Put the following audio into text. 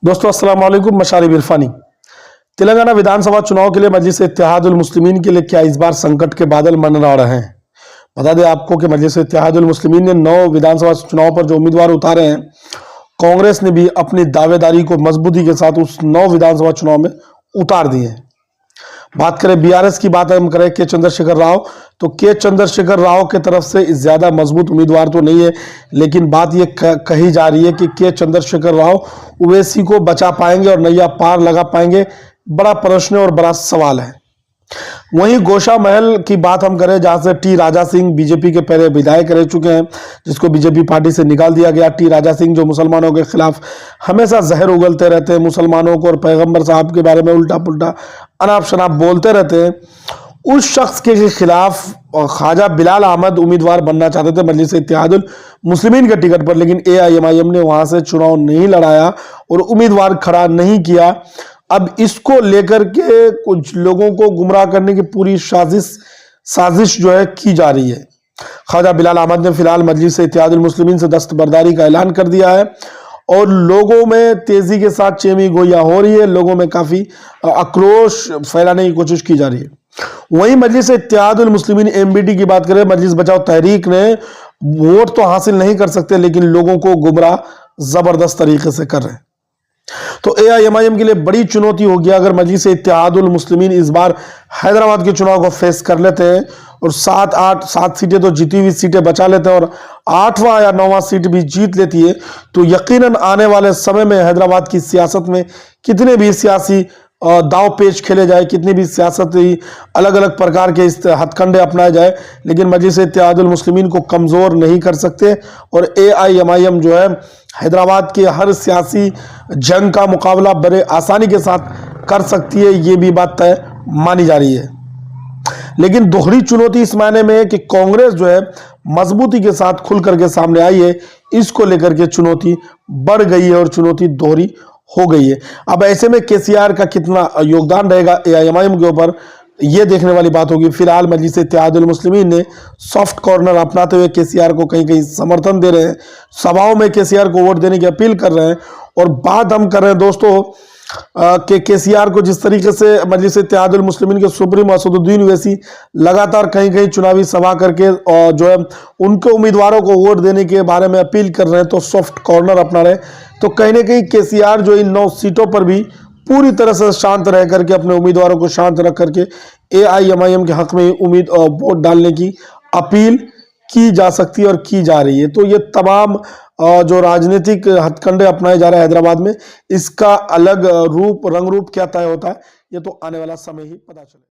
दोस्तों अस्सलाम वालेकुम। मशारिब इरफानी। तेलंगाना विधानसभा चुनाव के लिए मजलिस इत्तेहादुल मुस्लिमीन के लिए क्या इस बार संकट के बादल मंडरा रहे हैं। बता दें आपको कि मजलिस इत्तेहादुल मुस्लिमीन ने 9 विधानसभा चुनाव पर जो उम्मीदवार उतारे हैं, कांग्रेस ने भी अपनी दावेदारी को मजबूती के साथ उस 9 विधानसभा चुनाव में उतार दिए हैं। बात करें बीआरएस की, बात हम करें के चंद्रशेखर राव, तो के चंद्रशेखर राव के तरफ से ज्यादा मजबूत उम्मीदवार तो नहीं है, लेकिन बात ये कही जा रही है कि के चंद्रशेखर राव ओवैसी को बचा पाएंगे और नैया पार लगा पाएंगे। बड़ा प्रश्न और बड़ा सवाल है। वहीं गोशा महल की बात हम करें, जहां से टी राजा सिंह बीजेपी के पहले विधायक रह चुके हैं, जिसको बीजेपी पार्टी से निकाल दिया गया। टी राजा सिंह जो मुसलमानों के खिलाफ हमेशा जहर उगलते रहते हैं, मुसलमानों को और पैगंबर साहब के बारे में उल्टा पुल्टा अनाप शनाप बोलते रहते हैं, उस शख्स के खिलाफ ख्वाजा बिलाल अहमद उम्मीदवार बनना चाहते थे मजलिस इत्तेहादुल मुस्लिमीन के टिकट पर, लेकिन एआईएमआईएम ने वहां से चुनाव नहीं लड़ाया और उम्मीदवार खड़ा नहीं किया। अब इसको लेकर के कुछ लोगों को गुमराह करने की पूरी साजिश जो है की जा रही है। ख्वाजा बिलाल अहमद ने फिलहाल मजलिस इत्तेहादुल मुस्लिमीन से दस्तबरदारी का ऐलान कर दिया है और लोगों में तेजी के साथ चेमी गोया हो रही है, लोगों में काफी आक्रोश फैलाने की कोशिश की जा रही है। वहीं मजलिस इत्तेहादुल मुस्लिमीन एमबीटी की बात करें, मजलिस बचाओ तहरीक ने वोट तो हासिल नहीं कर सकते, लेकिन लोगों को गुमराह जबरदस्त तरीके से कर रहे हैं। तो एआईएमआईएम के लिए बड़ी चुनौती होगी अगर मजलिस इत्तेहादुल मुस्लिमीन इस बार हैदराबाद के चुनाव को फेस कर लेते हैं और 7 सीटें तो जीती हुई सीटें बचा लेते हैं और 8वां या 9वां सीट भी जीत लेती है, तो यकीनन आने वाले समय में हैदराबाद की सियासत में कितने भी सियासी दाव पेच खेले जाए, कितनी भी सियासती अलग अलग प्रकार के इस हथकंडे अपनाए जाए, लेकिन मजलिस इत्तेहादुल मुस्लिमीन को कमजोर नहीं कर सकते और एआईएमआईएम जो है हैदराबाद के हर सियासी जंग का मुकाबला बड़े आसानी के साथ कर सकती है, ये भी बात तय मानी जा रही है। लेकिन दोहरी चुनौती इस मायने में है कि कांग्रेस जो है मजबूती के साथ खुल करके सामने आई है, इसको लेकर के चुनौती बढ़ गई है और चुनौती दोहरी हो गई है। अब ऐसे में केसीआर का कितना योगदान रहेगा एआईएमआईएम के ऊपर, ये देखने वाली बात होगी। फिलहाल मजलिस इत्तेहादुल मुस्लिमीन ने सॉफ्ट कॉर्नर अपनाते हुए केसीआर को कहीं कहीं समर्थन दे रहे हैं, सभाओं में केसीआर को वोट देने की अपील कर रहे हैं। और बात हम कर रहे हैं दोस्तों कि केसीआर को जिस तरीके से मजलिस इत्तेहादुल मुस्लिमीन के सुप्रीमो असदुद्दीन ओवैसी लगातार कहीं कहीं चुनावी सभा करके और जो है उनके उम्मीदवारों को वोट देने के बारे में अपील कर रहे हैं, तो सॉफ्ट कॉर्नर अपना रहे, तो कहीं ना कहीं केसीआर जो इन 9 सीटों पर भी पूरी तरह से शांत रह करके अपने उम्मीदवारों को शांत रख करके एआईएमआईएम के हक में वोट डालने की अपील की जा सकती है और की जा रही है। तो ये तमाम जो राजनीतिक हथकंडे अपनाए जा रहे हैं हैदराबाद में, इसका अलग रंग रूप क्या तय होता है, ये तो आने वाला समय ही पता चलेगा।